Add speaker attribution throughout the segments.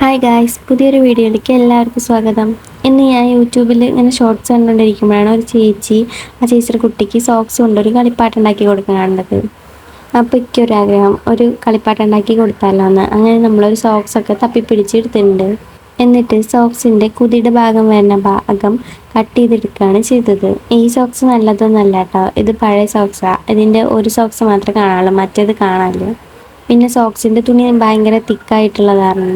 Speaker 1: Hi guys, പുതിയൊരു വീഡിയോയിലേക്ക് എല്ലാവർക്കും സ്വാഗതം. ഇന്ന് ഞാൻ യൂട്യൂബിൽ ഇങ്ങനെ ഷോർട്സ് കണ്ടുകൊണ്ടിരിക്കുമ്പോഴാണ് ഒരു ചേച്ചി ആ ചേച്ചിയുടെ കുട്ടിക്ക് സോക്സ് കൊണ്ട് ഒരു കളിപ്പാട്ടുണ്ടാക്കി കൊടുക്കാനുള്ളത്. അപ്പോൾ എനിക്കൊരാഗ്രഹം ഒരു കളിപ്പാട്ടുണ്ടാക്കി കൊടുത്താലോ എന്ന്. അങ്ങനെ നമ്മളൊരു സോക്സൊക്കെ തപ്പിപ്പിടിച്ച് എടുത്തിട്ടുണ്ട്. എന്നിട്ട് സോക്സിൻ്റെ കുതിയുടെ ഭാഗം വരുന്ന ഭാഗം കട്ട് ചെയ്തെടുക്കുകയാണ് ചെയ്തത്. ഈ സോക്സ് നല്ലതൊന്നല്ല കേട്ടോ, ഇത് പഴയ സോക്സാണ്. ഇതിൻ്റെ ഒരു സോക്സ് മാത്രമേ കാണാനുള്ളൂ, മറ്റേത് കാണാനില്ല. പിന്നെ സോക്സിൻ്റെ തുണി ഭയങ്കര തിക്കായിട്ടുള്ളതാണ്.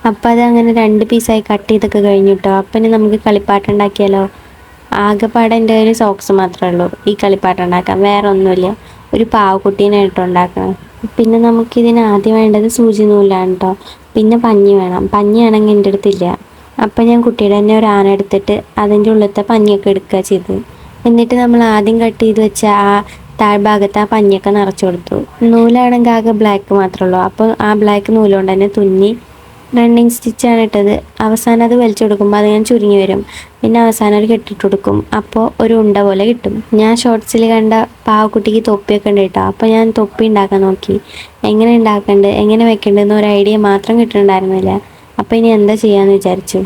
Speaker 1: അപ്പം അതങ്ങനെ 2 പീസായി കട്ട് ചെയ്തൊക്കെ കഴിഞ്ഞു കേട്ടോ. അപ്പം ഇനി നമുക്ക് കളിപ്പാട്ടുണ്ടാക്കിയാലോ. ആകെപ്പാടെ എൻ്റെ കയ്യിൽ സോക്സ് മാത്രമേ ഉള്ളൂ ഈ കളിപ്പാട്ടുണ്ടാക്കാൻ, വേറെ ഒന്നുമില്ല. ഒരു പാവക്കുട്ടീനായിട്ടോ ഉണ്ടാക്കണം. പിന്നെ നമുക്കിതിന് ആദ്യം വേണ്ടത് സൂചി നൂലാണ് കേട്ടോ. പിന്നെ പഞ്ഞി വേണം. പഞ്ഞിയാണെങ്കിൽ എൻ്റെ അടുത്തില്ല. അപ്പം ഞാൻ കുട്ടിയുടെ തന്നെ ഒരു ആന എടുത്തിട്ട് അതിൻ്റെ ഉള്ളിലത്തെ പഞ്ഞിയൊക്കെ എടുക്കുക ചെയ്തു. എന്നിട്ട് നമ്മൾ ആദ്യം കട്ട് ചെയ്ത് വെച്ച ആ താഴ്ഭാഗത്ത് ആ പഞ്ഞിയൊക്കെ നിറച്ചു കൊടുത്തു. നൂലാണെങ്കിൽ ആകെ ബ്ലാക്ക് മാത്രമേ ഉള്ളൂ. അപ്പോൾ ആ ബ്ലാക്ക് നൂലുകൊണ്ട് തന്നെ തുന്നി റണ്ണിങ് സ്റ്റിച്ചാണ് ഇട്ടത്. അവസാനം അത് വലിച്ചു കൊടുക്കുമ്പോൾ അത് ഞാൻ ചുരുങ്ങി വരും. പിന്നെ അവസാനം ഒരു കെട്ടിട്ട് കൊടുക്കും. അപ്പോൾ ഒരു ഉണ്ട പോലെ കിട്ടും. ഞാൻ ഷോർട്സിൽ കണ്ട പാവക്കുട്ടിക്ക് തൊപ്പിയൊക്കെ ഉണ്ട് കേട്ടോ. അപ്പോൾ ഞാൻ തൊപ്പി ഉണ്ടാക്കാൻ നോക്കി. എങ്ങനെ ഉണ്ടാക്കേണ്ടത്, എങ്ങനെ വെക്കേണ്ടതെന്ന് ഒരു ഐഡിയ മാത്രം കിട്ടുന്നുണ്ടായിരുന്നില്ല. അപ്പോൾ ഇനി എന്താ ചെയ്യാമെന്ന് വിചാരിച്ചു.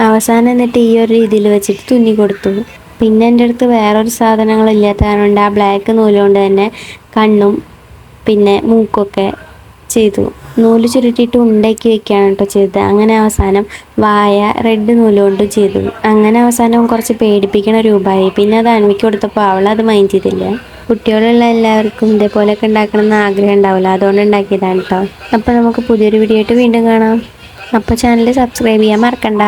Speaker 1: അവസാനം എന്നിട്ട് ഈ ഒരു രീതിയിൽ വെച്ചിട്ട് തുന്നി കൊടുത്തു. പിന്നെ എൻ്റെ അടുത്ത് വേറൊരു സാധനങ്ങളില്ലാത്ത കാരണം ആ ബ്ലാക്ക് നൂലുകൊണ്ട് തന്നെ കണ്ണും പിന്നെ മൂക്കൊക്കെ ചെയ്തു. നൂല് ചുരുട്ടിയിട്ട് ഉണ്ടാക്കി വെക്കുകയാണ് കേട്ടോ ചെയ്തത്. അങ്ങനെ അവസാനം വായ റെഡ് നൂലുകൊണ്ട് ചെയ്തു. അങ്ങനെ അവസാനം കുറച്ച് പേടിപ്പിക്കണ രൂപമായി. പിന്നെ അത് അൺവിക്ക് കൊടുത്തപ്പോൾ അവളത് മൈൻഡ് ചെയ്തില്ല. കുട്ടികളുള്ള എല്ലാവർക്കും ഇതേപോലെയൊക്കെ ഉണ്ടാക്കണം എന്ന് ആഗ്രഹം ഉണ്ടാവില്ല, അതുകൊണ്ട് ഉണ്ടാക്കിയതാണ് കേട്ടോ. അപ്പോൾ നമുക്ക് പുതിയൊരു വീഡിയോ ആയിട്ട് വീണ്ടും കാണാം. അപ്പോൾ ചാനൽ സബ്സ്ക്രൈബ് ചെയ്യാൻ മറക്കണ്ട.